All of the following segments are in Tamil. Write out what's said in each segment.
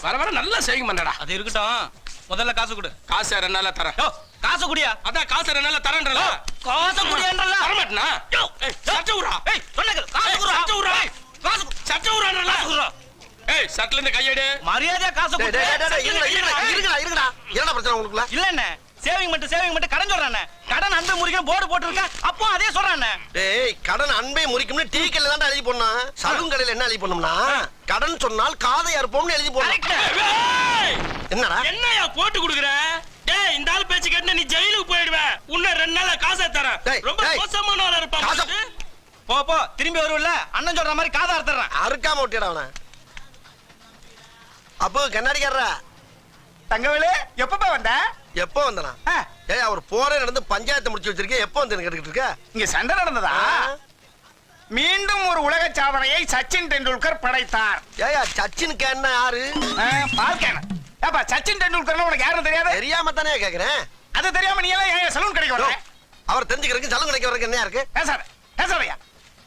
வர வர நல்லா சேவிங் பண்ணடா. அது இருக்கட்டும், முதல்ல காசு கொடு. காசு 2 நாள்ல தரேன். காசு குடியா? அதான் காசு 2 நாள்ல தரேன்றல. காசு குடியான்றல. தர மாட்டேனா? சட்டை உறா. சொன்னேங்க காசு குடு. சட்டை உறா. காசு சட்டை உறான்றல. சட்டல இருந்து கையெடு. மரியாதையா காசு கொடு. இருங்கடா. என்ன பிரச்சனை உங்களுக்குள்ள? இல்ல என்ன சேவிங் மட்டும் கடன் சொல்றானே. கடன் அன்பை முறிக்க போர்டு போட்டுருக்க. அப்போ அதே சொல்றானே. டேய், கடன் அன்பை முறிக்கும்னு டீ கடையில தான் எழுதி போடணும். சலூன் கடையில என்ன எழுதி போடணும்னா, கடன் சொன்னால் காதை அறுப்போம்னு எழுதி போடணும். என்னடா என்னையா போட்டு குடுக்குற? டேய், இந்த ஆள் பேச்சு கேட்டா நீ ஜெயிலுக்கு போயிடுவ. உன்ன 2 நாள்ல காசை தரேன். ரொம்ப மோசமான ஆளா இருப்பா. போ திரும்பி வருவல்ல. அண்ணன் சொல்ற மாதிரி காதை அறுத்துறேன். அறுக்காம விட்டுடா அவன. அப்போ கண்ணாடிக்காரரா தங்கவேலு, எப்பப்பா வந்த? எப்போ வந்தனா? ஏய், அவர் போரே நடந்து பஞ்சாயத்து முடிச்சு வச்சிருக்கே. எப்போ வந்து கேட்டுக்கிட்டு இருக்க? இங்க சண்டை நடந்ததா? மீண்டும் ஒரு உலக சாதனையை சச்சின் டெண்டுல்கர் படைத்தார். ஏயா, சச்சினுக்கு என்ன யாரு? பால்கேன. ஏப்பா, சச்சின் டெண்டுல்கர் உனக்கு யாரும் தெரியாது? தெரியாம தானே கேக்குறேன். அது தெரியாம நீ எல்லாம் ஏன் சலூன் கடைக்கு வர? அவர் தெரிஞ்சுக்கிறதுக்கு சலூன் கடைக்கு வரதுக்கு என்ன இருக்கு? பேசாதயா.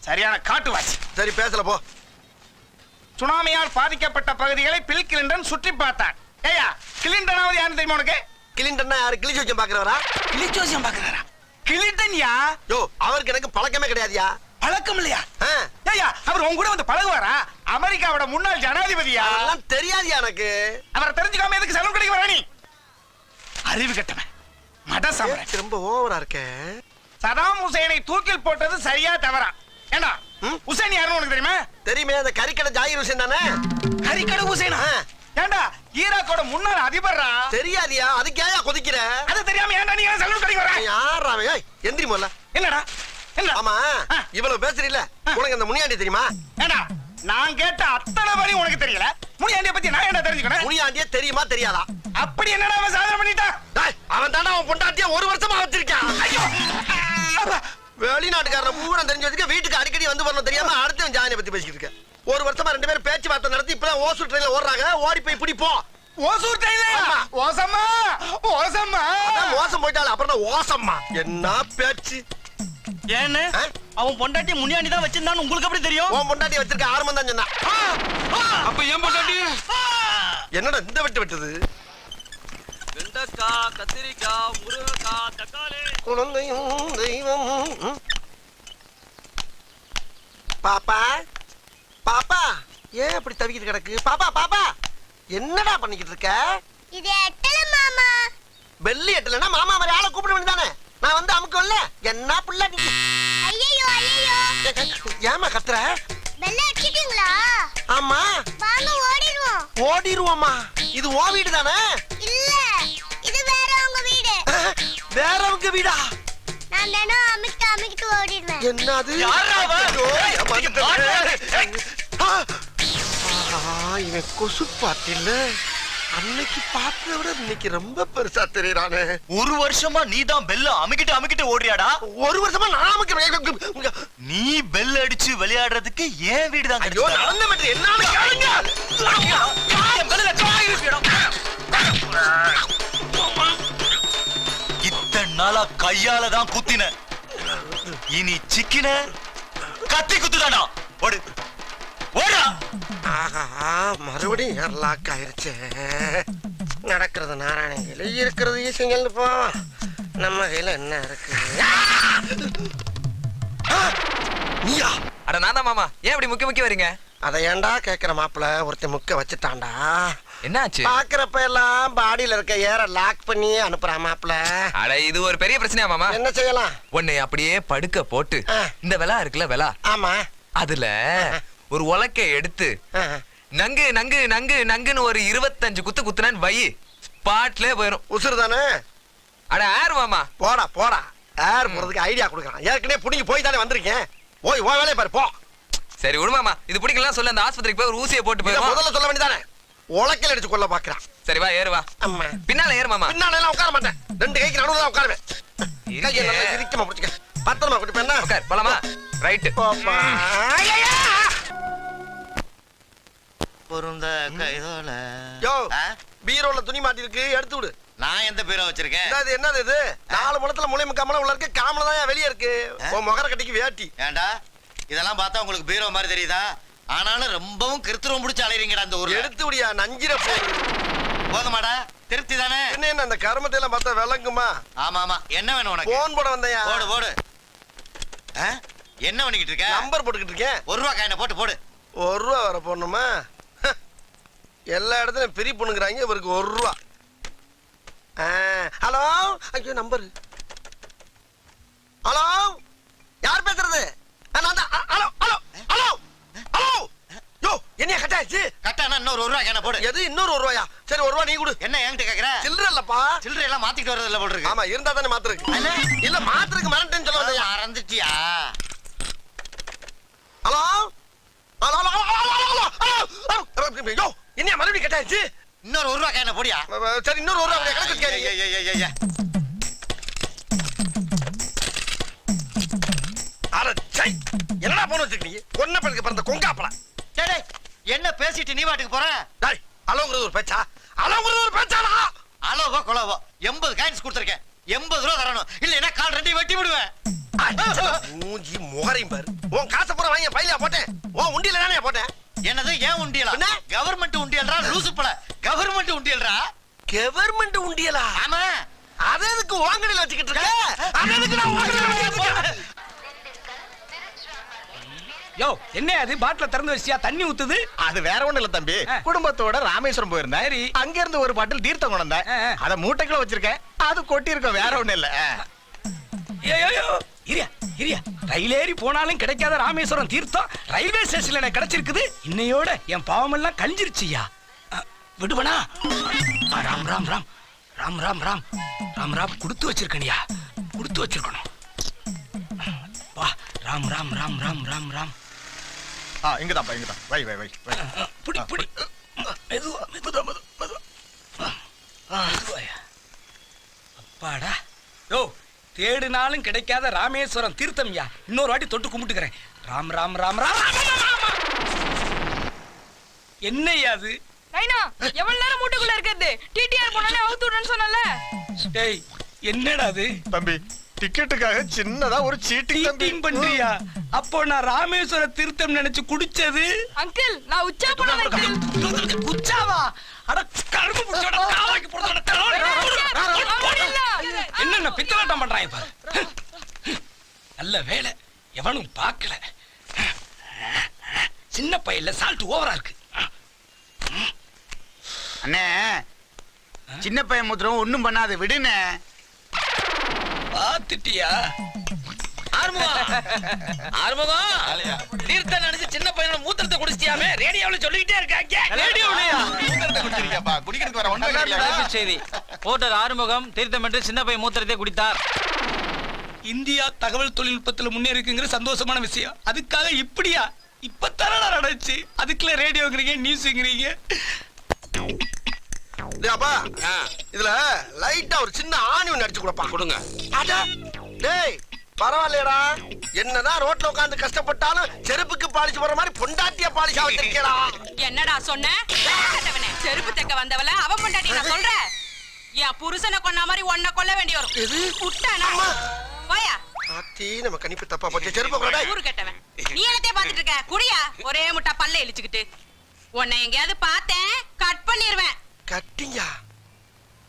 சரியான காட்டுவாசி. சரி, பேசல போ. சுனாமியால் பாதிக்கப்பட்ட பகுதிகளை பில் கிளின்டன் சுற்றி பார்த்தார். ஏயா, கிளின்டனாவது யாருன்னு தெரியுமா உனக்கு? கிளின்டன் யாரு? கிளி ஜோசியம் பாக்குறவரா? கிளிச்சோசியம் பாக்குறாரா? கிளின்டன் யா? யோ, அவருக்கு எனக்கு பழக்கமே கிடையாதுயா. பழக்கம் இல்லையா? ஏயா, அவர் உன் கூட வந்து பழகுவாரா? அமெரிக்காவோட முன்னாள் ஜனாதிபதியா? அதெல்லாம் தெரியாதுயா எனக்கு. அவரை தெரிஞ்சுக்காம எதுக்கு சலூன் கடைக்கு வர நீ? அறிவு கட்டவன். மடசாமரன். ரொம்ப ஓவரா இருக்கே. சதாம் ஹுசைனை தூக்கில் போட்டது சரியா தவறா? ஏண்டா, ஹுசைன் யாருன்னு உனக்கு தெரியுமா? தெரியுமே, அந்த கறிக்கடை ஜாகிர் ஹுசைன் தானே? கறிக்கடை ஹுசைனா? ஏண்டா, ஈராக்கோட முன்னாள் அதிபர்ரா. தெரியாதியா? அதுக்கு ஏயா கொதிக்கிற? அது தெரியாம ஏண்டா நீங்க சலூன் கடைக்கு வர? யாரா அவன்? ஏய், எந்திரி முதல்ல. என்னடா? என்ன? ஆமா, இவ்வளவு பேசுறீல்ல, உனக்கு அந்த முனியாண்டி தெரியுமா? ஏண்டா, நான் கேட்ட அத்தனை வரி உனக்கு தெரியல. முனியாண்டிய பத்தி நான் என்ன தெரிஞ்சுக்கணும்? முனியாண்டிய தெரியுமா தெரியாதா? அப்படி என்னடா அவன் சாதனை பண்ணிட்டான்? அவன் தாண்டா அவன் பொண்டாட்டிய 1 வருஷமா வச்சிருக்கான். ஐயோ, வெளிநாட்டுக்காரன பூரா தெரிஞ்சு வச்சுக்க, வீட்டுக்கு அடிக்கடி வந்து வரணும் தெரியாம அடுத்த ஜானியை பத்தி பேசிக்கிட்டு இருக்க. 1 வருஷமா 2 பேரும் பேச்சுவார்த்தை நடத்தி இப்பதான் ஓசூர் ட்ரெயின்ல ஓடுறாங்க. ஓடி போய் பிடிப்போம். ஓசூர் ட்ரெயின்ல? ஓசம்மா, ஓசம்மா. மோசம் போயிட்டால அப்புறம் ஓசம்மா. என்ன பேச்சு? ஏன்னு அவன் பொண்டாட்டி முனியாண்டி தான் வச்சிருந்தான்னு உங்களுக்கு எப்படி தெரியும்? உன் பொண்டாட்டி வச்சிருக்க ஆரம்பம் தான் சொன்னா. அப்ப ஏன் பொண்டாட்டி? என்னடா இந்த வெட்டுது? வெண்டைக்காய், கத்திரிக்காய், முருங்கைக்காய், தக்காளி. குழந்தையும் தெய்வம். பாப்பா, பாப்பா, ஏன் அப்படி தவிக்கிட்டு கிடக்கு? பாப்பா, பாப்பா, என்னடா பண்ணிக்கிட்டு இருக்க? இது எட்டல மாமா. வெள்ளி எட்டலன்னா மாமா மாதிரி ஆளை கூப்பிட வேண்டியதானே? நான் வந்து அமுக்கல. என்ன புள்ள நீ? ஐயோ ஐயோ. ஏமா கத்துற? பெல்ல அடிச்சிட்டீங்களா? ஆமா. வாங்க ஓடிடுவோம். ஓடிடுவோமா? இது ஓ வீடு தானே? இல்ல, இது வேறவங்க வீடு. வேறவங்க வீடா? நான் தினம் அமிக்கிட்டு ஓடிடுவேன். என்னது? இவன் கொசு பாத்தில அன்னைக்கு பார்த்தத விட இன்னைக்கு ரொம்ப பெருசா தெரியறானே. 1 வருஷமா நீ தான் பெல்ல அமுக்கிட்டு ஓடுறியாடா? 1 வருஷமா நான் அமுக்கிறேன். நீ பெல் அடிச்சு விளையாடுறதுக்கு ஏன் வீடு தான் ஐயோ, நடந்த மட்டும் என்னன்னு கேளுங்க. இத்தனை நாளா கையால தான் குத்தின, இனி சிக்கின கத்தி குத்துதானா? ஓடு ஓடா. மறுபடியும் ஏர்லாக் ஆயிருச்சு. நடக்கிறது நாராயணன் கையில, இருக்கிறது ஈசங்கள்னு போ. நம்ம கையில என்ன இருக்கு? நீயா? அட நான் தான் மாமா. ஏன் அப்படி முக்கி வரீங்க? அதை ஏன்டா கேக்குற மாப்பிள்ள? ஒருத்தன் முக்க வச்சுட்டான்டா. என்னாச்சு? பாக்குறப்ப எல்லாம் பாடியில இருக்க ஏற லாக் பண்ணி அனுப்புறா மாப்பிள்ள. அட இது ஒரு பெரிய பிரச்சனையா மாமா? என்ன செய்யலாம்? உன்னை அப்படியே படுக்க போட்டு இந்த வெலா இருக்குல்ல, வெலா, ஆமா, அதுல ஒரு உலக்கை எடுத்து நங்கு நங்கு நங்கு நங்குன்னு ஒரு 25 குத்து குத்துனான்னு வை, ஸ்பாட்ல போயிரும். உசுறு தானே? அட ஏர் மாமா. போடா போடா, ஏர் போறதுக்கு ஐடியா கொடுக்குறான். ஏற்கனவே புடிங்கி போய் தானே வந்திருக்கேன். ஓய் ஓ வேலையை பாரு, போ. சரி விடு மாமா, இது பிடிக்கலாம் சொல்லு. அந்த ஆஸ்பத்திரிக்கு போய் ஒரு ஊசியை போட்டு போயிரும். முதல்ல சொல்ல வேண்டியதானே? உலக்கையில அடிச்சு கொள்ள பாக்குறான். சரி வா, ஏறு வா. அம்மா, பின்னால ஏறு மாமா. பின்னால எல்லாம் உட்கார மாட்டேன். 2 கைக்கு நடுவுல தான் உட்காருவேன். கையை நல்லா இறுக்கமா பிடிச்சுக்க. பத்திரமா கூட்டி போய் உட்கார், போலாமா? ரைட். போப்பா. பொருந்த கைதோல. யோ, பீரோல துணி மாட்டி இருக்கு, எடுத்து விடு. நான் எந்த பீரோ வச்சிருக்கேன்? என்னது இது? 4 முழத்துல முளை முக்காமல உள்ள இருக்கு, காமல தான் வெளியே இருக்கு. உன் முகர கட்டிக்கு வேட்டி. ஏண்டா, இதெல்லாம் பார்த்தா உங்களுக்கு பீரோ மாதிரி தெரியுதா? ஆனாலும் ரொம்பவும் கிருத்துருவம் பிடிச்சு அலையறீங்கடா அந்த ஊர்ல. எடுத்து விடியா நஞ்சிர போதுமாடா? திருப்தி தானே? என்ன அந்த கருமத்தை எல்லாம் பார்த்தா விளங்குமா? ஆமா ஆமா. என்ன வேணும் உனக்கு? போன் போட வந்தையா? போடு போடு. என்ன பண்ணிக்கிட்டு இருக்க? நம்பர் போட்டுக்கிட்டு இருக்கேன். 1 ரூபா காயினை போட்டு போடு. 1 ரூபா வர போடணுமா? எல்லா இடத்துலயும் பிரி பண்ணுங்கிறாங்க, இவருக்கு 1 ரூபா. ஹலோ, ஐயோ நம்பர். ஹலோ, யார் பேசுறது? Hello hello hello hello. யோ, என்னைய கட்டாச்சு? கட்டானா இன்னொரு 1 ரூபா காயினை போடு. எது இன்னொரு 1 ரூபாயா? சரி 1 ரூபா நீ கொடு. என்ன என்கிட்ட கேக்குற? சில்லற இல்லப்பா. சில்லறை எல்லாம் மாத்திட்டு வரதுல போட்டுருக்கு. ஆமா, இருந்தா தானே மாத்துறதுக்கு. இல்ல மாத்துறதுக்கு மறந்துட்டேன்னு சொல்ல வந்தையா? மறந்துட்டியா? Hello hello hello hello hello. யோ, என்னைய மறுபடியும் கட்டாச்சு? இன்னொரு 1 ரூபா காயினை போடியா. சரி இன்னொரு 1 ரூபா கணக்கு கேட்க. என்னடா போன வச்சிருக்கீங்க? கொன்ன பிறகு பிறந்த கொங்காப்பல. டேய் என்ன பேசிட்டு நீ வாட்டுக்கு போற? டேய், அலோங்கிறது ஒரு பேச்சா? அலோங்கிறது ஒரு பேச்சாடா? அலோவோ கொலவோ 80 காயின்ஸ் கொடுத்துருக்கேன். 80 ரூபா தரணும். இல்லைன்னா கால் ரெண்டையும் வெட்டி விடுவேன். மூஞ்சி முகரையும் பாரு. உன் காசை பூரா வாங்கி பையில போட்டேன். உன் உண்டியில தானே போட்டேன். என்னது ஏன் உண்டியலா? கவர்மெண்ட் உண்டியல்ரா லூசு பல. கவர்மெண்ட் உண்டியல்ரா. கவர்மெண்ட் உண்டியலா? ஆமா. அத எதுக்கு வாங்கடில வச்சுக்கிட்டு இருக்க? அத எதுக்கு நான் வாங்கடில வச்சிருக்கேன்? யோ என்ன அது பாட்டில திறந்து வச்சியா தண்ணி ஊத்துது? அது வேற ஒண்ணு இல்ல தம்பி. குடும்பத்தோட ராமேஸ்வரம் போயிருந்தேன். சரி. அங்க இருந்து ஒரு பாட்டில் தீர்த்தம் கொண்டு வந்தேன். அத மூட்டைக்குள்ள வச்சிருக்கேன். அது கொட்டி இருக்க, வேற ஒண்ணு இல்ல. ஐயோ இரியா இரியா. ரயில் ஏறி போனாலும் கிடைக்காத ராமேஸ்வரம் தீர்த்தம் ரயில்வே ஸ்டேஷன்ல எனக்கு கிடைச்சிருக்குது. இன்னையோட என் பாவம் எல்லாம் கழிஞ்சிருச்சியா. விடுவனா? ராம் ராம் ராம் ராம் ராம் ராம் ராம் ராம் கொடுத்து வச்சிருக்கணியா, கொடுத்து வச்சிருக்கணும். வா ராம் ராம் ராம் ராம் ராம் ராம். இங்கதான் இங்கதான். வை வை வை. புடி புடி. மெதுவா மெதுவா மெதுவா. மெதுவாயா. அப்பாடா. யோ தேடினாலும் கிடைக்காத ராமேஸ்வரம் தீர்த்தம்யா. இன்னொரு வாட்டி தொட்டு கும்பிட்டுக்கிறேன். ராம் ராம் ராம் ராம். என்னையா அது? நைனா எவ்வளவு நேரம் மூட்டைக்குள்ள இருக்குது? டிடிஆர் போனாலே அவுத்து விடுன்னு சொன்னல. டேய் என்னடா அது? தம்பி டிக்கெட்டுக்காக சின்னதா ஒரு சீட்டிங் பண்றியா? அப்போ நான் ராமேஸ்வர தீர்த்தம் நினைச்சு குடிச்சது. அங்கிள் நான் உச்சா போனேன் அங்கிள். உச்சாவா? அட கரும்பு புடிச்சோட காலாக்கி போடுறடா. என்னென்ன பித்தலாட்டம் பண்றாங்க பாரு. நல்ல வேளை எவனும் பார்க்கல. சின்ன பையில சால்ட் ஓவரா இருக்கு. அண்ணே சின்ன பையன் மூத்திரம் ஒண்ணும் பண்ணாது, விடுனே. பாத்துட்டியா? தீர்த்தம் நினைச்சு சின்ன பையனோட மூத்திரத்தை குடிச்சியாமே ரேடியோல சொல்லிக்கிட்டே இருக்காங்க. ரேடியோலயா? மூத்திரத்தை குடிச்சிருக்கியாப்பா? குடிக்கிறதுக்கு வர ஒண்ணும் இல்ல. செய்தி போட்டர் ஆறுமுகம் தீர்த்தம் என்று சின்ன பையன் மூத்திரத்தை குடித்தார். இந்தியா தகவல் தொழில்நுட்பத்துல முன்னேறி இருக்குங்கிற சந்தோஷமான விஷயம். அதுக்காக இப்படியா? இப்ப தரடா நடந்துச்சு. அதுக்குள்ள ரேடியோங்கிறீங்க, நியூஸ்ங்கிறீங்க. டேப்பா, இதுல லைட்டா ஒரு சின்ன ஆணி ஒண்ணு அடிச்சு கொடுப்பா. கொடுங்க. அட டேய் பரவாயில்லையடா. என்னதான் ரோட்ல உட்கார்ந்து கஷ்டப்பட்டாலும் செருப்புக்கு பாலிஷ் போற மாதிரி பொண்டாட்டியா பாலிஷ் ஆவச்சிருக்கேடா. என்னடா சொன்ன? செருப்பு தைக்க வந்தவள அவ பொண்டாட்டி நான் சொல்றேன். என் புருஷனை கொன்ன மாதிரி உன்னை கொல்ல வேண்டி வரும். எது? புட்டானா? போயா. ஆத்தி நம்ம கணிப்பு தப்பா போச்சு. செருப்பு கூட ஊரு கட்டவன். நீ என்னத்தைய பாத்துட்டு இருக்க? குடியா ஒரே முட்டா பல்ல இழிச்சுக்கிட்டு. உன்னை எங்கேயாவது பார்த்தேன் கட் பண்ணிடுவேன். கட்டியா?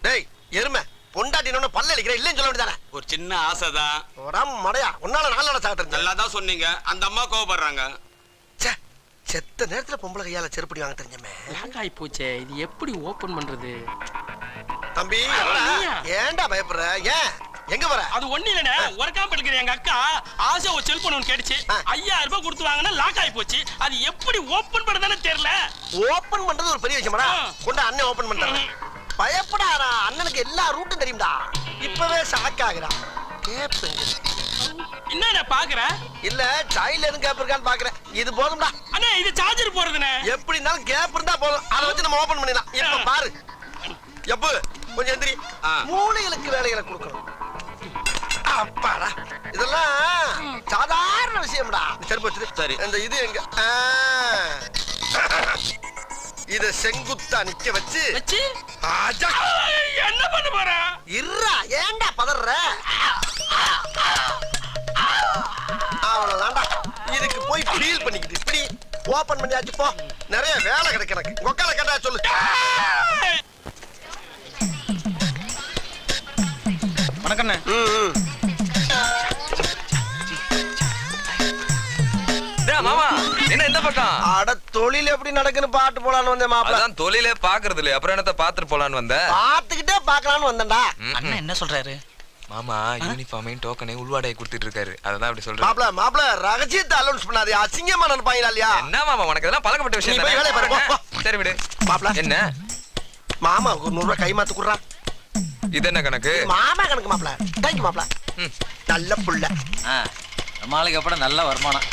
டேய் எருமை, பொண்டாட்டி என்ன பல்ல அடிக்கிற இல்லன்னு சொல்ல வேண்டியதானே? ஒரு சின்ன ஆசைதான். ஒரம் மடையா, உன்னால நாளோட சாப்பிட்டு நல்லா தான் சொன்னீங்க. அந்த அம்மா கோவப்படுறாங்க. செத்த நேரத்துல பொம்பளை கையால செருப்படி வாங்க தெரிஞ்சமே. ஆகி போச்சே, இது எப்படி ஓபன் பண்றது? தம்பி ஏன்டா பயப்படுற? ஏன் எங்க வர? அது ஒண்ணு இல்லனே, ஒர்க்காம் படிக்கிற எங்க அக்கா ஆசை ஒரு செல்போன் ஒன்னு கேட்டுச்சு. 5000 ரூபாய் கொடுத்து வாங்கினா லாக் ஆகி போச்சு. அது எப்படி ஓபன் பண்றதுன்னு தெரியல. ஓபன் பண்றது ஒரு பெரிய விஷயமாடா. கொண்ட அண்ணன் ஓபன் பண்றாரு. பயப்படாதா, அண்ணனுக்கு எல்லா ரூட்டும் தெரியும்டா. இப்பவே ஷாக் ஆகுறா. கேப்புங்க. என்ன பாக்குற? இல்ல சைல்ட்ல எதுவும் கேப் இருக்கான்னு பாக்குறேன். இது போதும்டா. அண்ணே இது சார்ஜர் போறதுனே. எப்படி இருந்தாலும் கேப் இருந்தா போதும். அதை வச்சு நம்ம ஓபன் பண்ணிடலாம். இப்ப பாரு. எப்ப கொஞ்சம் எந்திரி. மூளைகளுக்கு வேலைகளை கொடுக்கணும். அப்பாடா, இதெல்லாம் சாதாரண விஷயம்டா. செருப்பு வச்சிரு. சரி. இந்த இது எங்க? இத செங்குத்தா நிக்க வச்சு என்ன பண்ண போற? இருடா, ஏன்டா பதற? அவ்வளவுதான்டா. இதுக்கு போய் ஃபீல் பண்ணிக்கிட்டு இப்படி ஓபன் பண்ணியாச்சு போ. நிறைய வேலை கிடைக்கு எனக்கு. கொக்கால கேட்டா சொல்லு. வணக்கண்ணே. மாமா என்ன இந்த பக்கம்? அட தொழில் எப்படி நடக்குன்னு பாட்டு போலான்னு வந்தேன் மாப்பிள்ள. அதான் தொழிலே பாக்குறது இல்லையா, அப்புறம் என்னத்த பாத்துட்டு போலான்னு வந்த? பாத்துக்கிட்டே பாக்கலான்னு வந்தேன்டா. அண்ணன் என்ன சொல்றாரு? மாமா யூனிஃபார்மையும் டோக்கனையும் உள்வாடகை கொடுத்துட்டு இருக்காரு, அததான் அப்படி சொல்றேன். மாப்பிள்ள ரகசியத்தை அலௌன்ஸ் பண்ணாதே, அசிங்கமா நினைப்பாங்களா இல்லையா? என்ன மாமா உனக்கு இதெல்லாம் பழக்கப்பட்ட நீ போய் வேலையை பாரு, போ, போ. விஷயம். சரி விடு. மாப்பிள்ள என்ன மாமா ஒரு 100 ரூபாய் கை மாத்து குடுறா. இது என்ன கணக்கு? மாமா கணக்கு மாப்பிள்ள. தேங்க்யூ மாப்பிள்ள. நல்ல புள்ள. நம்மளுக்கு அப்புறம் நல்ல வருமானம்.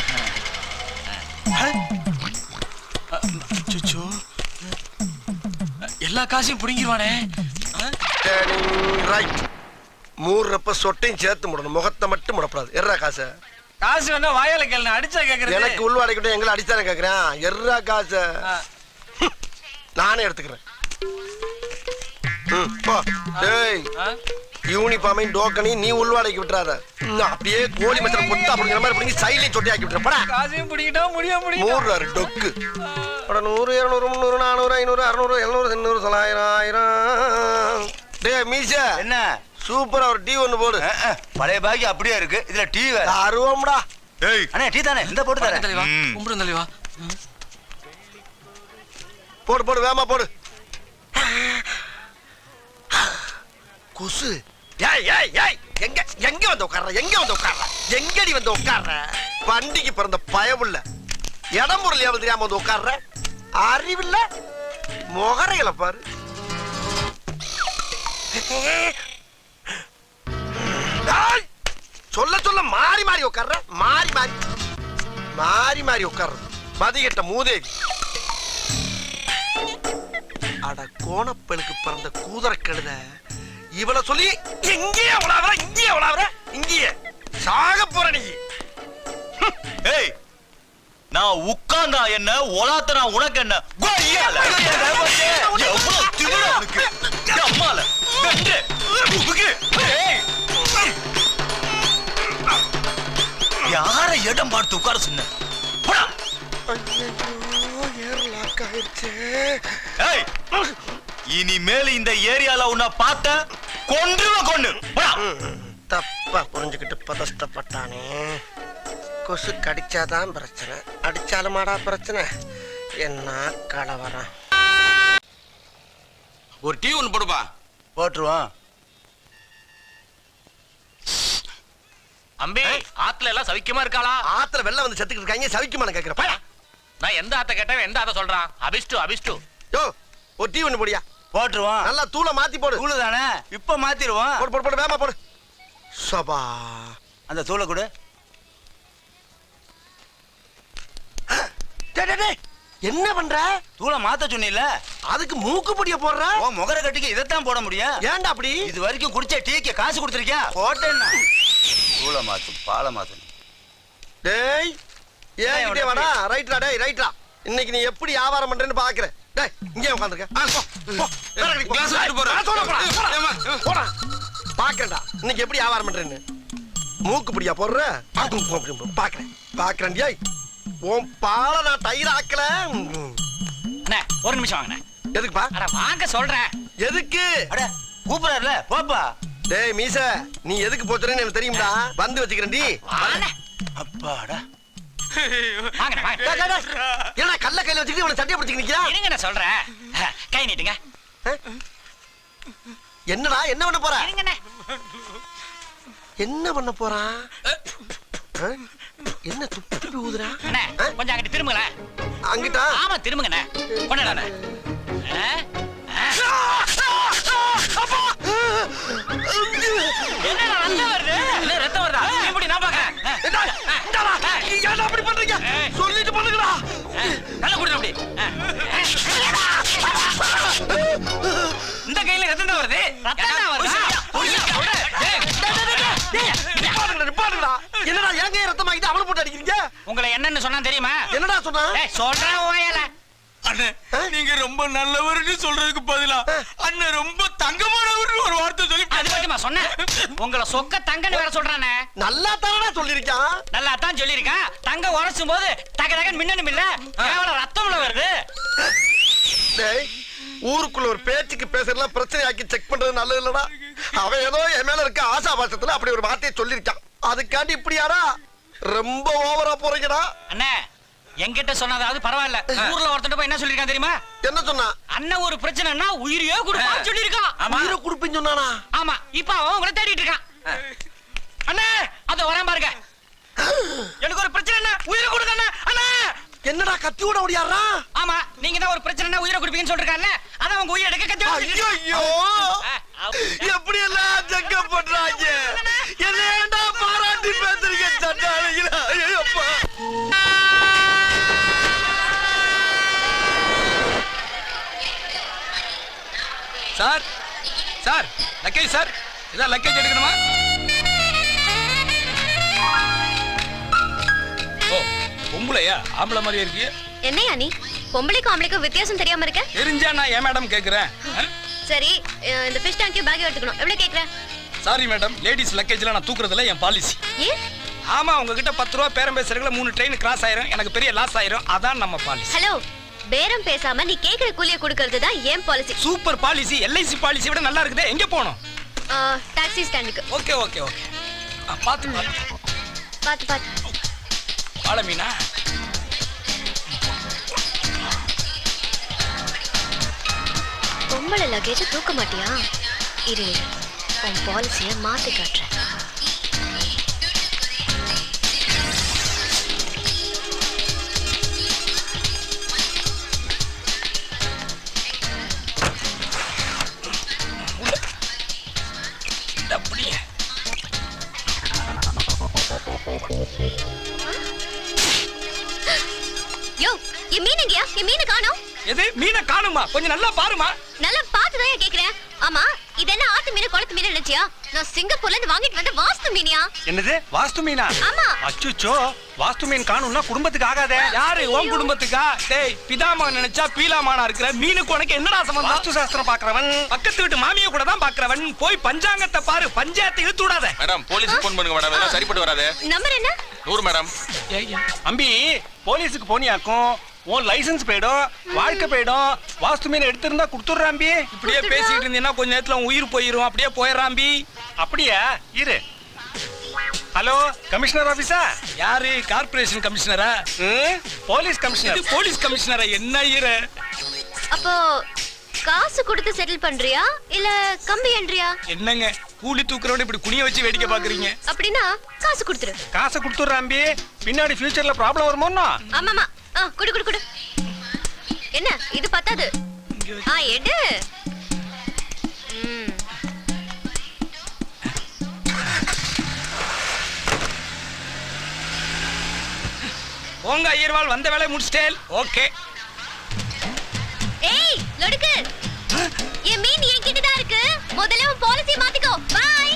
எல்லா காசையும் புடுங்கிடுவானே. ரைட். மூறப்ப சொட்டையும் சேர்த்து முடணும், முகத்தை மட்டும் முடப்படாது. எர்ரா காசு. காசு வேணா வாயால கேளு, அடிச்சா கேக்குறது. எனக்கு உள்வாடைக்கிட்ட எங்களை அடிச்சானே கேக்குறேன். எர்ரா காசு நானே எடுத்துக்கிறேன். போ. டேய் யூனிஃபார்மையும் டோக்கனையும் நீ உள்வாடைக்கு விட்டுறாத. அப்படியே கோழி மச்சல பொத்தா அப்படிங்கிற மாதிரி பிடிங்கி சைட்லயும் சொட்டி ஆக்கி விட்டுற. காசையும் பிடிக்கிட்டா முடியும். மூறாரு டொக்கு. 100 200 300 400 500 600 700 800 900 1000. டேய் மீச என்ன சூப்பரா ஒரு டீ ஒன்னு போடு. பழைய பாக்கி அப்படியே இருக்கு, இதுல டீ வேற. அருவம்டா. ஏய் அண்ணே டீ தானே, இந்த போட்டு தரேன். தலைவா கும்பிடு தலைவா. போடு போடு வேமா போடு. குசு. ஏய் ஏய் ஏய் எங்க எங்க வந்து உட்கார்ற? எங்க வந்து உட்கார்ற? எங்கடி வந்து உட்கார்ற? பண்டிகை பிறந்த பயவுள்ள இடம் பொருள் ஏவல் தெரியாம வந்து உட்கார்ற. அறிவில்ல முகரைகளை பாரு. சொல்ல சொல்ல மாறி மாறி உட்கார்ற. மாறி மாறி மாறி மாறி உட்கார்ற. மதிகட்ட மூதேவி. அட கோணப்பெலுக்கு பிறந்த கூதர கழுத. இவள சொல்லி எங்கேயே உலாவற, இங்கேயே உலாவற, இங்கேயே சாக போற நீ. ஏய் நான் உட்கார்ந்தா என்ன, ஒலாத்தனா உனக்கு என்ன? கோய்யால எவ்வளவு திமிரு உனக்கு. அம்மால வெண்டு உபுகு. யார இடம் பார்த்து உட்கார சொன்ன? போடா. ஐயோ ஏர் லாக் ஆயிருச்சே. ஏய் இனிமேல் இந்த ஏரியால உன்னை பார்த்த கொன்று. போடா. தப்பா புரிஞ்சுக்கிட்டு பதஷ்டப்பட்டானே. கொசு கடிச்சாதான் பிரச்சனை, அடிச்சாலுமாடா பிரச்சனை. என்ன கலவரம். ஒரு டீ ஒன்னு போடுப்பா. போட்டுருவான். அம்பி ஆத்துல எல்லாம் சவிக்கமா இருக்காளா? ஆத்துல வெள்ளம் வந்து செத்துக்கிட்டு இருக்காங்க, சவிக்குமான கேக்குறப்ப. நான் எந்த ஆத்த கேட்டேன், எந்த ஆத்த சொல்றான்? அபிஷ்டு. யோ ஒரு டீ ஒன்னு போடியா. போட்டுருவான். நல்லா தூளை மாத்தி போடு. தூளு தானே, இப்ப மாத்திருவான். போடு போடு போடு வேமா போடு. சபா அந்த தூளை கொடு. டேய் டேய் டேய் என்ன பண்ற? தூளை மாத்த சொன்னீல்ல, அதுக்கு மூக்கு பொடிய போடுற. ஓ முகர கட்டிக்கு இதைத்தான் போட முடியும். ஏன்டா அப்படி? இது வரைக்கும் குடிச்ச டீக்கு காசு கொடுத்திருக்கியா? போட்டேன்னா தூளை மாத்து, பாலை மாத்து. டேய் ஏன் கிட்டே வாடா. ரைட்லா டேய் ரைட்லா. இன்னைக்கு நீ எப்படி வியாபாரம் பண்றேன்னு பாக்குறேன். டேய் இங்கே உட்கார்ந்திருக்க. கிளாஸ் எடுத்து போறேன். போடா. பாக்குறேன்டா இன்னைக்கு எப்படி வியாபாரம் பண்றேன்னு. மூக்கு பொடியா போடுற. பாக்குறேன் டேய். உன் பாலை நான் தயிர் ஆக்கல. அண்ணே ஒரு நிமிஷம் வாங்கண்ணே. எதுக்குப்பா? அட வாங்க சொல்றேன். எதுக்கு? அட கூப்பிடறல போப்பா. டேய் மீச நீ எதுக்கு போச்சுறேன்னு எனக்கு தெரியும்டா. வந்து வச்சுக்கிறேன் டி. அப்பாடா. வாங்கண்ணே வாங்க. ஏன்னா கல்ல கையில வச்சுக்கிட்டு இவனை சட்டையை பிடிச்சிட்டு நிக்கிறா. இருங்க நான் சொல்றேன். கை நீட்டுங்க. என்னடா என்ன பண்ண போற? இருங்கண்ணே. என்ன பண்ண போறான்? என்ன துப்பி துப்பி ஊதுறா? அண்ணே கொஞ்சம் அங்கிட்டு திரும்புங்களேன். அங்கிட்டா? ஆமா திரும்புங்கண்ணே. கொண்டாடண்ணே. என்ன ரத்தம் வருது? என்ன ரத்தம் வருதா? இப்படி நான் பாக்கறேன். ஏன்டா அப்படி பண்றீங்க? சொல்லிட்டு பண்ணுங்கடா. நல்லா குடுங்க அப்படி. இந்த கையில ரத்தம் தான் வருது. ரத்தம் தான் வருது. நிப்பாட்டுங்கடா. என்னடா எங்க ரத்தம் ஆகிட்டு அவளை போட்டு அடிக்கிறீங்க? உங்களை என்னன்னு சொன்னா தெரியுமா? என்னடா சொன்னா? சொல்றேன் ஓயல. அண்ணே நீங்க ரொம்ப நல்லவர்னு சொல்றதுக்கு பதிலா அண்ணன் ரொம்ப தங்கமானவர்னு ஒரு வார்த்தை சொல்லி அது பத்திமா சொன்னேன் உங்களை சொக்க தங்கன்னு வேற சொல்றானே. நல்லா தானடா சொல்லிருக்கான். நல்லா தான் சொல்லியிருக்கான். தங்க உரைச்சும் போது தக தகன்னு மின்னணும் இல்ல கேவலம் ரத்தம்ல வருது. டேய் ஊருக்குள்ள ஒரு பேச்சுக்கு பேசுறதுலாம் பிரச்சனை ஆக்கி செக் பண்றது நல்லது இல்லடா. அவன் ஏதோ என் மேல இருக்க ஆசாபாசத்துல அப்படி ஒரு வார்த்தையை சொல்லிருக்கான். அதுக்காண்டி இப்படியாடா ரொம்ப ஓவரா போறீங்கடா. அண்ணே என்கிட்ட சொன்னதாவது பரவாயில்ல. ஊர்ல ஒருத்தன் போய் என்ன சொல்லிருக்கான் தெரியுமா? என்ன சொன்னா? அண்ணன் ஒரு பிரச்சனைனா உயிரையே கொடுப்பான்னு சொல்லிருக்கான். உயிரை குடுப்பின்னு சொன்னானா? ஆமா இப்ப அவன் உங்களை தேடிட்டு இருக்கான். அண்ணே அத வரேன் பாருங்க. எனக்கு ஒரு பிரச்சனைனா உயிரை கொடுங்க அண்ணா. அண்ணா என்னடா கத்தியோட ஓடியாரா? ஆமா நீங்க தான் ஒரு பிரச்சனைனா உயிரை கொடுப்பீங்கன்னு சொல்லிருக்கான்ல. அதான் உங்க உயிரை எடுக்க கத்தி. ஐயோ எப்படி எல்லாம் ஜங்க பண்றாங்க. என்னடா பாராட்டி பேசுறீங்க சட்டாளிகளா? ஐயோப்பா. சார் சார் லக்கேஜ் சார் இதான் லக்கேஜ் எடுக்கணுமா? ஓ பொம்பளையா ஆம்பளை மாதிரியே இருக்கு. என்னையா நீ பொம்பளைக்கும் ஆம்பளைக்கும் வித்தியாசம் தெரியாம இருக்க? தெரிஞ்சா நான் ஏன் மேடம் கேக்குறேன். சரி இந்த ஃபிஷ் டேங்க் பேக் எடுத்துக்கணும். எவ்வளவு கேக்குற? சாரி மேடம் லேடிஸ் லக்கேஜ்ல நான் தூக்குறதுல என் பாலிசி. ஏன்? ஆமா உங்ககிட்ட 10 ரூபா பேரம் பேசுறதுல 3 ட்ரெயின் கிராஸ் ஆயிரும். எனக்கு பெரிய லாஸ் ஆயிரும். அதான் நம்ம பாலிசி. ஹலோ பேரம் பேசாம நீ கேக்குற கூலிய கொடுக்கிறது தான் ஏன் policy. Super policy. LIC policy விட நல்லா இருக்குதே. எங்க போணும்? டாக்ஸி ஸ்டாண்டுக்கு. ஓகே ஓகே ஓகே பாத்து பாத்து பாத்து. ஆளமீனா பொம்பளை லக்கேஜ் தூக்க மாட்டியா? இரு உன் பாலிசிய மாத்தி காட்டுறேன். அப்படியே யோ என் மீன் எங்கயா? என் மீனை காணோம். எது மீனை காணுமா? கொஞ்சம் நல்லா பாருமா. நல்லா பார்த்துதான் கேக்குறேன். ஆமா இது என்ன ஆத்து மீன் குளத்து மீன் நினைச்சியா? நான் சிங்கப்பூர்ல இருந்து வாங்கிட்டு வந்த வாஸ்து மீனியா? என்னது வாஸ்து மீனா? ஆமா. அச்சுச்சோ வாஸ்து மீன் காணும்னா குடும்பத்துக்கு ஆகாதே. யாரு உன் குடும்பத்துக்கா? டேய் பிதாமகன் நினைச்சா பீலாமானா இருக்கிற மீனுக்கு உனக்கு என்னடா சம்பந்தம்? வாஸ்து சாஸ்திரம் பாக்குறவன் பக்கத்து வீட்டு மாமியை கூட தான் பாக்குறவன். போய் பஞ்சாங்கத்தை பாரு. பஞ்சாயத்தை இழுத்து விடாத. மேடம் போலீஸ் போன் பண்ணுங்க மேடம் எல்லாம் சரிப்பட்டு வராது. நம்பர் என்ன? 100 மேடம். அம்பி போலீஸுக்கு போனியாக்கும் உன் லைசன்ஸ் போயிடும், வாழ்க்கை போயிடும். வாஸ்து மீன் எடுத்திருந்தா கொடுத்துடுறாம்பி. இப்படியே பேசிட்டு இருந்தீங்கன்னா கொஞ்ச நேரத்துல உன் உயிர் போயிரும். அப்படியே போயிடறாம்பி. அப்படியா? இரு. ஹலோ கமிஷனர் ஆபீஸா? யாரு? கார்ப்பரேஷன் கமிஷனரா? Police commissioner. இது போலீஸ் கமிஷனரா? என்ன ஈர? அப்போ காசு கொடுத்து செட்டில் பண்றியா இல்ல கம்பி என்றியா? என்னங்க கூலி தூக்குறவன இப்படி குனிய வச்சு வேடிக்கை பாக்குறீங்க? அப்படின்னா காசு கொடுத்துரு. காசை கொடுத்துடுறாம்பி. பின்னாடி ஃபியூச்சர்ல ப்ராப்ளம் வருமோன்னா? ஆமாமா குடு குடு குடு. என்ன இது பத்தாது? எடு. உங்க ஐயர்வாள் வந்த வேலை முடிச்சிட்டேன். ஓகே. ஏய் லொடுக்கு என் மீன் என்கிட்ட தான் இருக்கு. முதல்ல உன் பாலிசி மாத்திக்கோ. பை.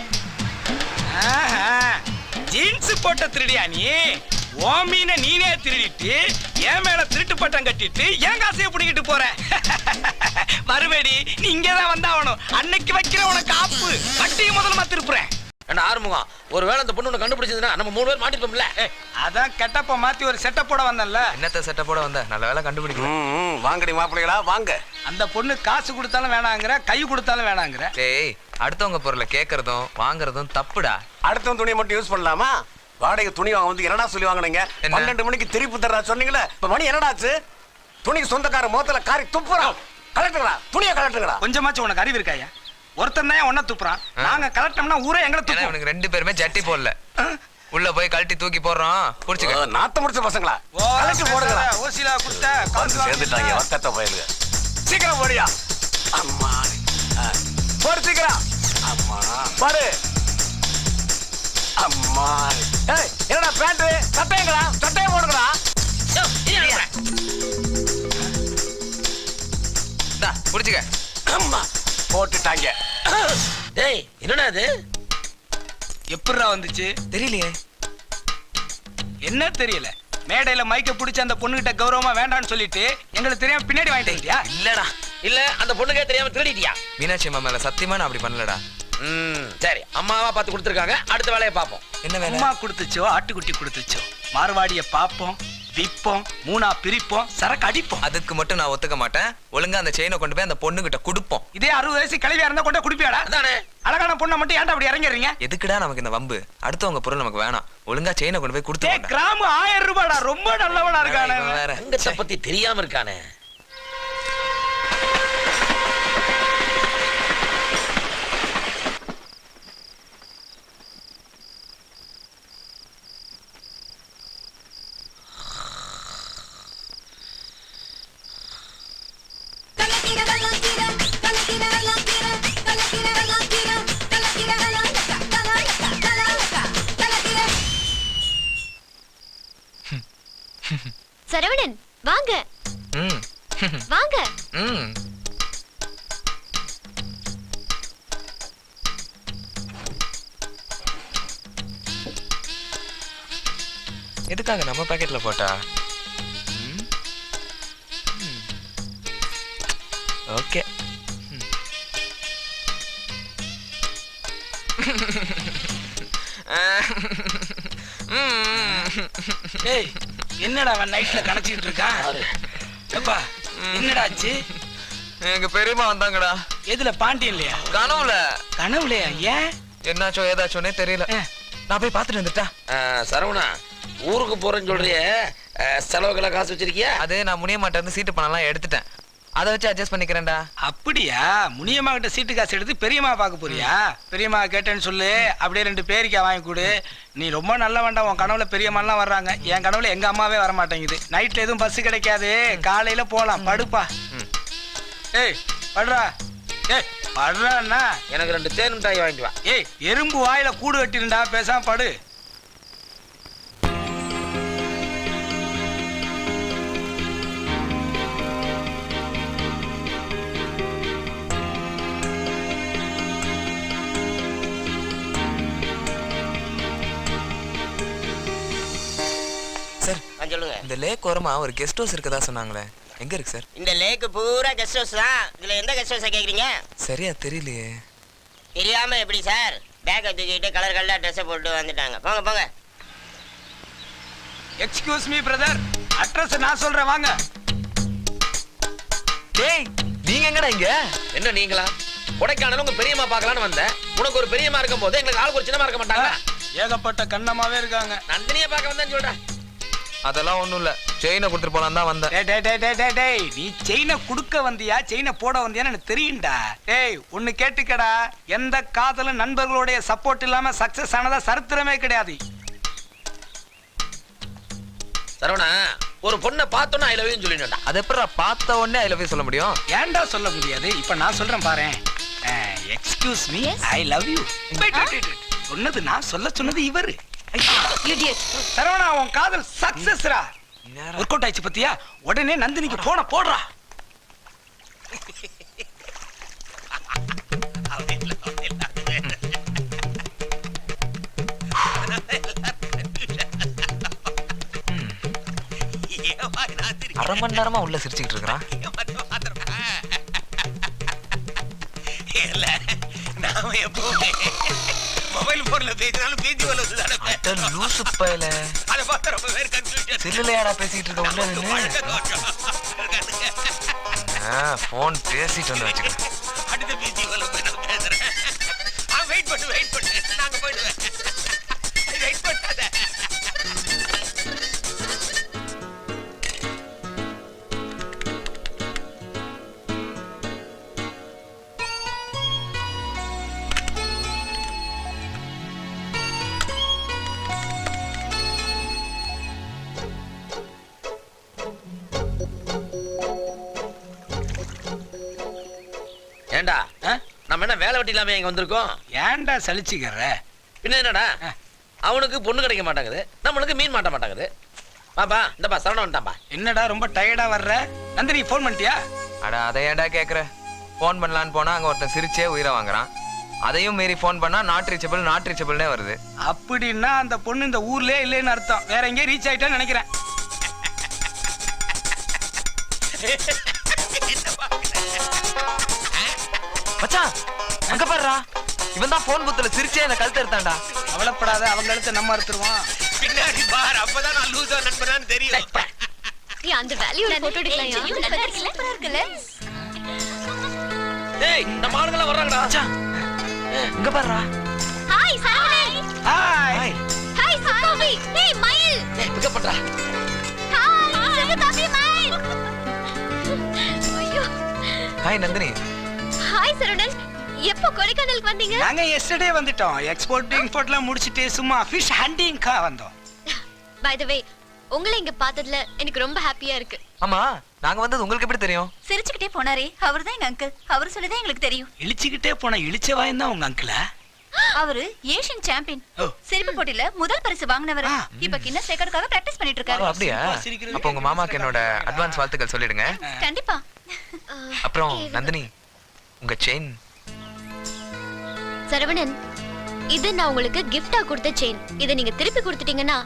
ஜீன்ஸ் போட்ட திருடியா நீ? ஓ மீனை நீனே திருடிட்டு என் மேல திருட்டு பட்டம் கட்டிட்டு என் காசையை பிடிக்கிட்டு போற. மறுபடி நீ இங்கதான் வந்தாவணும். அன்னைக்கு வைக்கிற உனக்கு ஆப்பு கட்டியும் முதல்ல திருப்புறேன். என்ன ஆறுமுகம் ஒருவேளை அந்த பொண்ணு கண்டுபிடிச்சதுன்னா நம்ம 3 பேர் மாட்டிப்போம்ல. அதான் கெட்டப்ப மாத்தி ஒரு செட்டப்போட வந்தேன்ல. என்னத்த செட்டப்போட வந்த? நல்ல வேலை கண்டுபிடிக்கணும். வாங்கடி மாப்பிள்ளைகளா வாங்க. அந்த பொண்ணு காசு கொடுத்தாலும் வேணாங்கிற, கை கொடுத்தாலும் வேணாங்கிற. டேய் அடுத்தவங்க பொருளை கேக்குறதும் வாங்குறதும் தப்புடா. அடுத்தவன் துணியை மட்டும் யூஸ் பண்ணலாமா? வாடகை துணி வாங்க வந்து என்னடா சொல்லி வாங்கினீங்க? 12 மணிக்கு திருப்பி தர்றா சொன்னீங்களே. இப்ப மணி என்னடாச்சு? துணிக்கு சொந்தக்கார மோத்தல காரி துப்புறான். கலெக்டர்களா துணியை கலெக்டர்களா? கொஞ்சமாச்சும் உனக்கு அறிவு இருக்காயா? ஒருத்தன் தான் ஒன்ன துப்புறான். நாங்க கலெக்டம்னா ஊரே எங்களை துப்பும். இவனுக்கு 2 பேருமே ஜட்டி போடல. உள்ள போய் கழட்டி தூக்கி போடுறோம். புடிச்சுக்க. நாத்த முடிச்ச பசங்களா? கலெக்டர் போடுங்களா? ஓசிலா குடுத்த வந்து சேர்ந்துட்டாங்க வத்தத்த பயலுங்க. சீக்கிரம் போடியா. அம்மா போடு சீக்கிரம். அம்மா பாரு. அம்மா ஏய் என்னடா பேண்ட் சட்டைங்களா? சட்டையை போடுங்கடா. டா புடிச்சுக்க. அம்மா போட்டுட்டாங்க. டேய் என்னடா இது? எப்படிடா வந்துச்சு? தெரியலையே. என்ன தெரியல? மேடையில மைக்க பிடிச்ச அந்த பொண்ணுகிட்ட கௌரவமா வேண்டாம்னு சொல்லிட்டு எங்களுக்கு தெரியாம பின்னாடி வாங்கிட்டு வந்துட்டியா? இல்லடா இல்ல அந்த பொண்ணுக்கே தெரியாம திருடிட்டியா? மீனாட்சி அம்மா மேல சத்தியமா நான் அப்படி பண்ணலடா. சரி அம்மாவா பார்த்து கொடுத்துருக்காங்க, அடுத்த வேலையை பார்ப்போம். என்ன வேலை? அம்மா கொடுத்துச்சோ ஆட்டுக்குட்டி கொடுத்துச்சோ மார்வாடிய பாப்போம், விப்போம், மூணா பிரிப்போம், சரக்கு அடிப்போம். அதுக்கு மட்டும் நான் ஒத்துக்க மாட்டேன். ஒழுங்கா அந்த செயினை கொண்டு போய் அந்த பொண்ணு கிட்ட கொடுப்போம். இதே 60 வயசு கிளவியா இருந்தா கொண்டு குடிப்பியாடா? அதானே அழகான பொண்ணை மட்டும் ஏன்டா அப்படி இறங்கிடுறீங்க? எதுக்குடா நமக்கு இந்த வம்பு? அடுத்தவங்க பொருள் நமக்கு வேணாம். ஒழுங்கா செயினை கொண்டு போய் கொடுத்து கிராம் 1000 ரூபாடா, ரொம்ப நல்லவனா இருக்கானே. வேற தங்கத்தை பத்தி தெரியாம இருக்கானே. சரவணன் வாங்க ம் வாங்க. ம் எதுக்காக நம்ம பாக்கெட்ல போட்டா? ஓகே. ஏய் என்னடா அவன் நைட்ல கணச்சிட்டு இருக்கான்? எப்பா என்னடா ஆச்சு? எங்க பெரியம்மா வந்தாங்கடா. எதுல பாண்டியன் இல்லையா? கனவுல. கனவுலையா? ஏன் என்னாச்சோ ஏதாச்சோன்னே தெரியல. நான் போய் பார்த்துட்டு வந்துட்டா. சரவணா ஊருக்கு போறேன்னு சொல்றிய, செலவுகளை காசு வச்சிருக்கியா? அது நான் முனிய மாட்டேன் சீட்டு பணம்லாம் எடுத்துட்டேன். அதை வச்சு அட்ஜஸ்ட் பண்ணிக்கிறேன்டா. அப்படியா? முனியம்மா கிட்ட சீட்டு காசு எடுத்து பெரியம்மா பார்க்க போறியா? பெரியம்மா கேட்டேன்னு சொல்லு, அப்படியே 2 பேரிக்கா வாங்கி கொடு. நீ ரொம்ப நல்ல வேண்டாம். உன் கனவுல பெரியம்மாலாம் வர்றாங்க, என் கனவுல எங்க அம்மாவே வர மாட்டேங்குது. நைட்ல எதுவும் பஸ் கிடைக்காது, காலையில போலாம். படுப்பா. ஏய் படுறா. ஏய் படுறான்னா எனக்கு 2 தேன் மிட்டாய் வாங்கிட்டு வா. ஏய் எறும்பு வாயில கூடு கட்டிருந்தா, பேசாம படு. சார் சொல்லுங்க. இந்த லேக் ஓரமா ஒரு கெஸ்ட் ஹவுஸ் இருக்கதா சொன்னாங்களே, எங்க இருக்கு சார்? இந்த லேக் பூரா கெஸ்ட் ஹவுஸ் தான். இதுல எந்த கெஸ்ட் ஹவுஸை கேக்குறீங்க? சரியா தெரியலையே. தெரியாம எப்படி சார்? பேக்கை தூக்கிட்டு கலர் கலரா ட்ரெஸ்ஸை போட்டு வந்துட்டாங்க. போங்க போங்க. எக்ஸ்கியூஸ் மீ பிரதர், அட்ரஸ் நான் சொல்றேன் வாங்க. டேய் நீங்க எங்கடா இங்க? என்ன நீங்களா? கொடைக்கானல உங்க பெரியம்மா பார்க்கலான்னு வந்தேன். உனக்கு ஒரு பெரியம்மா இருக்கும் போது எங்களுக்கு ஆளுக்கு ஒரு சின்னமா இருக்க மாட்டாங்க? ஏகப்பட்ட கண்ணமாவே இருக்காங்க. நந்தினியை பார்க்க வந்தேன்னு சொல்றேன். அதெல்லாம் ஒண்ணும் இல்ல, செயினை கொடுத்துட்டு போலாம் தான் வந்தேன். டேய் நீ செயினை குடுக்க வந்தியா செயினை போட வந்தியான்னு எனக்கு தெரியும்டா. டேய் ஒன்னு கேட்டுக்கடா, எந்த காதலும் நண்பர்களுடைய சப்போர்ட் இல்லாம சக்சஸ் ஆனதா சரித்திரமே கிடையாது. சரவணா ஒரு பொண்ணை பார்த்தோன்னா ஐ லவ் யூ சொல்லிடா. அது எப்படா பார்த்த உடனே ஐ லவ் யூ சொல்ல முடியும்? ஏன்டா சொல்ல முடியாது? இப்ப நான் சொல்றேன் பாரு. Excuse me, I love you. சொன்னது நான், சொல்ல சொன்னது இவரு. சரவணா உன் காதல் சக்சஸ்ரா. ஒர்க் அவுட் ஆயிடுச்சு பத்தியா? உடனே நந்தினிக்கு போன போடுறா. அரை மணி நேரமா உள்ள சிரிச்சுக்கிட்டு இருக்கிறான். நாம எப்பவுமே மொபைல் போன்ல பேசினாலும் பேசி வளர்ந்துதானே. லூசு பயல, அதை பார்த்து ரொம்ப பேர் கன்ஃபியூஷன். சில்லுலையாடா பேசிட்டு இருக்க உள்ள நின்னு. போன் பேசிட்டு வந்து வச்சுக்க. அடுத்த பேசி வளர்ந்து பேசுறேன். வெயிட் பண்ணு நாங்க போயிடுவேன். வெயிட் பண்ணாத. ஏண்டா நம்ம என்ன வேலை வெட்டி இல்லாம இங்க வந்திருக்கோம்? ஏன்டா சலிச்சுக்கிற? பின்ன என்னடா, அவனுக்கு பொண்ணு கிடைக்க மாட்டாங்குது, நம்மளுக்கு மீன் மாட்ட மாட்டாங்குது. பாப்பா இந்தப்பா சரவணன் வந்துட்டான்பா. என்னடா ரொம்ப டயர்டா வர்ற? நந்தினி போன் பண்ணிட்டியா? அட அதை ஏன்டா கேக்குற? போன் பண்ணலான்னு போனா அங்க ஒருத்தன் சிரிச்சே உயிரை வாங்குறான். அதையும் மீறி போன் பண்ணா நாட் ரீச்சபிள்னே வருது. அப்படின்னா அந்த பொண்ணு இந்த ஊர்லயே இல்லைன்னு அர்த்தம். வேற எங்கேயும் ரீச் ஆயிட்டான்னு நினைக்கிறேன். மச்சான் அங்க பாருடா, இவன் தான் போன் புத்துல சிரிச்சே என்ன கழுத்து எடுத்தான்டா. கவலைப்படாத, அவங்க அடுத்து நம்ம அறுத்துருவான். பின்னாடி பார், அப்பதான் நான் லூசா நண்பனான்னு தெரியும். அந்த வேல்யூல போட்டோ எடுக்கலாம். நல்லா இருக்குல்ல? சூப்பரா இருக்குல்ல? டேய் நம்ம ஆளுங்கள வர்றாங்கடா. மச்சான் இங்க பாருடா. ஹாய் சரவணன். ஹாய். ஹாய் சுகோவி. ஹேய் மயில். ஏய் பிக்கப் பண்றா. ஹாய் சுகோவி மயில். ஐயோ. ஹாய் நந்தினி. ஹாய் சரவணன். எப்போ கொடைக்கானலுக்கு வந்தீங்க? நாங்க எஸ்டர்டே வந்துட்டோம். எக்ஸ்போர்ட் இம்போர்ட்லாம் முடிச்சிட்டு சும்மா ஃபிஷ் ஹண்டிங்க்கா வந்தோம். பை தி வே, உங்களை இங்க பார்த்ததுல எனக்கு ரொம்ப ஹாப்பியா இருக்கு. ஆமா, நாங்க வந்தது உங்களுக்கு எப்படி தெரியும்? சிரிச்சுக்கிட்டே போனாரே, அவர்தான் எங்க அங்கிள். அவர் சொல்லிதான் எங்களுக்கு தெரியும். இழிச்சுக்கிட்டே போன இழிச்சவாயன் தான் உங்க அங்கிளா? அவரு ஏசியன் சாம்பியன். ஓ. சிரிப்பு போட்டியில முதல் பரிசு வாங்கினவர். இப்ப கின்னஸ் ரெக்கார்டுக்காக பிராக்டிஸ் பண்ணிட்டு ஓ, இருக்காரு. அப்படியா? அப்ப உங்க மாமாக்கு என்னோட அட்வான்ஸ் வாழ்த்துக்கள் சொல்லிடுங்க. கண்டிப்பா. அப்புறம் நந்தினி, உங்க செயின். சரவணன், இது நான் உங்களுக்கு கிஃப்டா கொடுத்த செயின். இதை நீங்க திருப்பி கொடுத்துட்டீங்கன்னா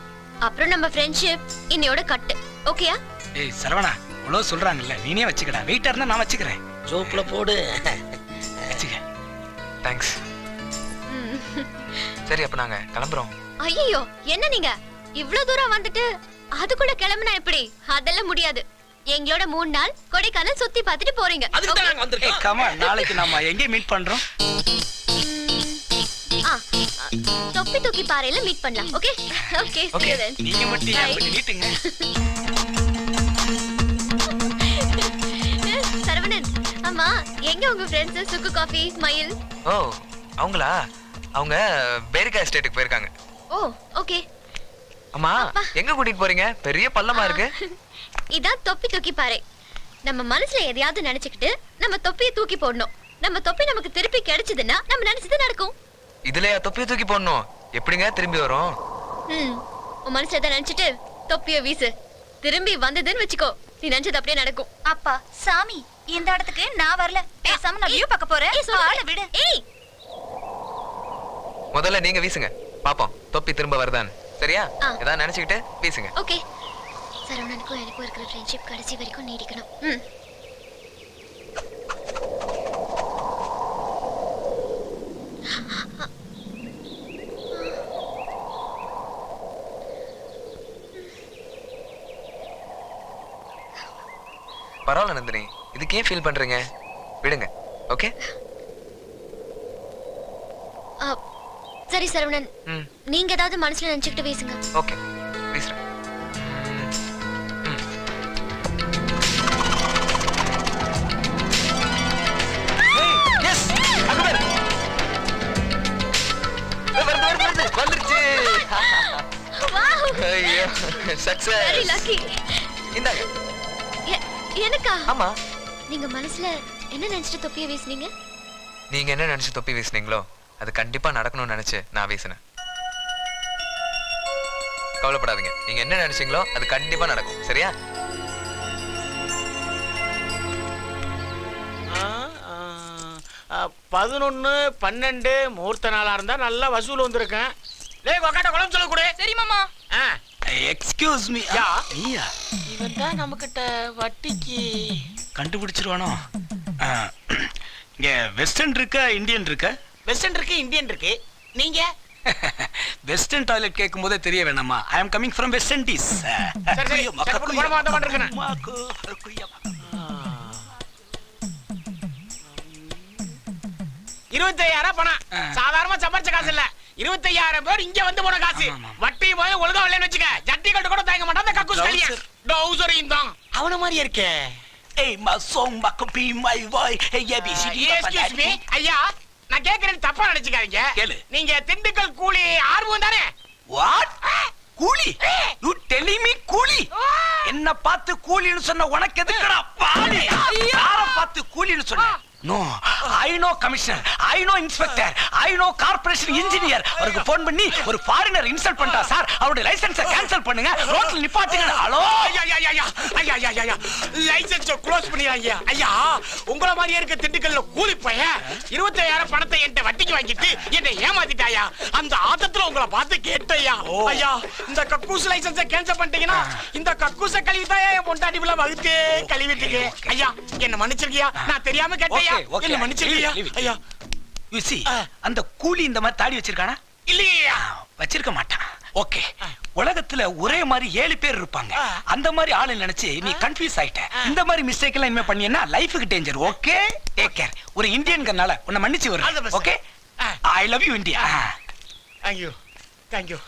அப்புறம் நம்ம ஃப்ரெண்ட்ஷிப் இன்னையோட கட்டு. ஓகேயா? ஏய் சரவணா, இவ்வளவு சொல்றாங்கல்ல, நீனே வச்சுக்கடா. வெயிட்டா இருந்தா நான் வச்சுக்கிறேன். ஜோப்ல போடு. வச்சுக்க. தேங்க்ஸ். சரி, அப்ப நாங்க கிளம்புறோம். ஐயோ, என்ன நீங்க இவ்ளோ தூரம் வந்துட்டு அதுக்குள்ள கிளம்புனா எப்படி? அதெல்லாம் முடியாது. எங்களோட 3 நாள் கொடைக்கானல் சுத்தி பார்த்துட்டு போறீங்க. அதுக்கு தான் நாங்க ஏய் வந்திருக்கோம். கம் ஆன், நாளைக்கு நாம எங்க மீட் பண்றோம்? தொப்பி தூக்கி பாறையில மீட் பண்ணலாம். Okay okay, see you then. நீங்க மட்டும் Bye. அப்படி நீட்டுங்க. சரவணன், ஆமா எங்க உங்க ஃப்ரெண்ட்ஸ் சுக்கு காஃபி மயில்? ஓ, அவங்களா? அவங்க பேரிகா எஸ்டேட்டுக்கு போயிருக்காங்க. ஓ ஓகே. அம்மா, எங்க கூட்டிட்டு போறீங்க? பெரிய பள்ளமா இருக்கு. இதான் தொப்பி தூக்கி பாறை. நம்ம மனசுல எதையாவது நினைச்சுக்கிட்டு நம்ம தொப்பியை தூக்கி போடணும். நம்ம தொப்பி நமக்கு திருப்பி கிடைச்சதுன்னா நம்ம நினைச்சது நடக்கும். இதுலயா தொப்பியை தூக்கி போடணும்? எப்படிங்க திரும்பி வரும்? உன் மனசுல எதை நினைச்சிட்டு தொப்பிய வீசு. திரும்பி வந்ததுன்னு வச்சுக்கோ, நீ நினைச்சது அப்படியே நடக்கும். அப்பா சாமி, இந்த இடத்துக்கு நான் வரல. பேசாம நான் வியூ பார்க்க போறேன். ஆளை விடு. ஏய், முதல்ல நீங்க வீசுங்க பாப்போம், தொப்பி திரும்ப வருதான்னு. சரியா? ஆ. ஏதாவது நினைச்சுக்கிட்டு வீசுங்க. ஓகே. சரவணனுக்கும் எனக்கும் இருக்கிற ஃப்ரெண்ட்ஷிப் கடைசி வரைக்கும் நீடிக்கணும். பரவாயில்ல நந்தினி, இதுக்கு ஏன் ஃபீல் பண்றீங்க? விடுங்க. ஓகே? சரி சரவணன், ம், நீங்க ஏதாவது மனசுல நினைச்சுக்கிட்டு வீசுங்க. ஓகே. வீசுறேன். எஸ், அங்க பாரு. வந்துருச்சு. வாவ், ஐயோ, வெரி சக்சஸ். லக்கி. இந்தாங்க. எனக்கா? ஆமா, நீங்க மனசுல என்ன நினைச்சிட்டு தொப்பிய வீசுனீங்க? நீங்க என்ன நினைச்சு தொப்பி வீசுனீங்களோ அது கண்டிப்பா நடக்கணும்னு நினைச்சு நான் வீசினேன். கவலைப்படாதீங்க, நீங்க என்ன நினைச்சீங்களோ அது கண்டிப்பா நடக்கும். சரியா? ஆ, 11, 12 முகூர்த்த நாளா இருந்தா நல்லா வசூல் வந்திருக்கேன். டேய் கொக்காட்ட குழம்பு சொல்ல கூட. சரி மாமா. Excuse me. யா. நீயா? இவன் தான் நம்ம கிட்ட வட்டிக்கு கண்டுபிடிச்சிருவானோ? இங்க வெஸ்டர்ன் இருக்கா இந்தியன் இருக்கா? வெஸ்டர்ன் இருக்கு, இந்தியன் இருக்கு. நீங்க வெஸ்டர்ன் டாய்லெட் கேட்கும் போதே தெரிய வேணாமா? I am coming from West Indies. சரி, சரி, போடு, போட மாட்ட மாட்டேங்கிறேன். 25,000 பணம். சாதாரணமா சம்பாரிச்ச காசு இல்ல. 25,000 பேர் இங்க வந்து போன காசு. வட்டி போய் ஒழுங்கா வரலன்னு வச்சுக்க, ஜட்டி கட்டு கூட தாங்க மாட்டான் அந்த கக்கூஸ் கலியா. டவுசரையும் தான் அவன மாதிரி இருக்கே. ஏய் மசோங் மக்கபி மை வாய் ஏபிசிடி. எக்ஸ்கியூஸ் மீ ஐயா, நான் கேக்குறேன் தப்பா நினைச்சுக்காதீங்க. கேளு. நீங்க திண்டுக்கல் கூலி ஆர்வம் தானே? வாட்? கூலி? யூ டெல்லிங் மீ கூலி? என்ன பார்த்து கூலின்னு சொன்ன உனக்கு எதுக்குடா பாடி? யார பார்த்து கூலின்னு சொன்ன? No, I know commissioner, I know inspector, I know corporation engineer. அவருக்கு போன் பண்ணி ஒரு ஃபாரினர் இன்சல்ட் பண்ணிட்டா சார், அவருடைய லைசென்ஸை கேன்சல் பண்ணுங்க, ரோட்ல நிப்பாட்டுங்க. ஹலோ ஐயா லைசென்ஸ் க்ளோஸ் பண்ணிடுறாங்க ஐயா. உங்கள மாதிரியே இருக்க திண்டுக்கல்ல கூலி பையன் 25,000 பணத்தை என்கிட்ட வட்டிக்கு வாங்கிட்டு என்னை ஏமாத்திட்டாயா. அந்த ஆத்தத்துல உங்களை பார்த்து கேட்டையா. ஐயா இந்த கக்கூஸ் லைசென்ஸை கேன்சல் பண்ணிட்டீங்கன்னா இந்த கக்கூஸை கழுவிதாயா என் பொண்டாட்டி பிள்ளை வகுத்தே கழுவிட்டீங்க. ஐயா என்ன மன்னிச்சிருக்கியா, நான் தெரியாம கேட்டையா, என்ன மன்னிச்சிருக்கியா ஐயா. You see, அந்த கூலி இந்த மாதிரி தாடி வச்சிருக்கானா? இல்லையா வச்சிருக்க மாட்டான். ஓகே, உலகத்துல ஒரே மாதிரி 7 பேர் இருப்பாங்க. அந்த மாதிரி ஆளு நினைச்சு நீ கன்ஃபியூஸ் ஆயிட்ட. இந்த மாதிரி மிஸ்டேக் எல்லாம் இனிமே பண்ணியன்னா லைஃபுக்கு டேஞ்சர். Okay, take care. ஒரு இந்தியன்கறனால உன்னை மன்னிச்சு வரேன். Okay, I love you India. Thank you.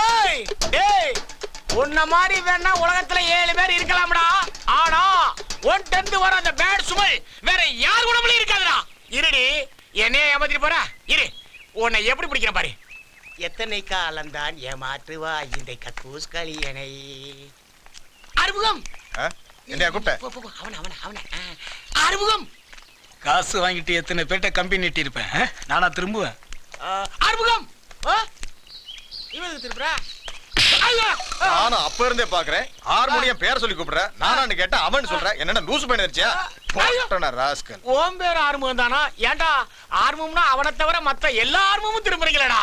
ஏய் டேய், உன்ன மாதிரி வேணா உலகத்துல 7 பேர் இருக்கலாம்டா. ஆனா ஒன் டென்த் வர அந்த பேட் சுமை வேற யார் உடம்புல இருக்காதுடா. இருடி, என்னைய ஏமாத்திட்டு போற. இரு, உன்னை எப்படி பிடிக்கிறேன் பாரு. எத்தனை காலம்தான் ஏமாற்றுவா இந்த கக்கூஸ் களியனை. அறுமுகம் என்ன கூப்பிட்ட? அவன அறுமுகம். காசு வாங்கிட்டு எத்தனை பேட்ட கம்பி நீட்டி இருப்பேன். நானா திரும்புவேன். அறுமுகம் இவனுக்கு திரும்புறா. நானும் அப்ப இருந்தே பாக்குறேன். ஹார்மோனியம் பேர் சொல்லி கூப்பிடுற. நானான்னு கேட்டா அவன் சொல்ற. என்னடா லூசு பண்ணிருச்சியா? ராஸ்கல். ஓம் பேர் ஆர்முகம் தானா? ஏன்டா ஆர்முகம்னா அவனை தவிர மத்த எல்லா ஆர்முகமும் திரும்புறீங்களா?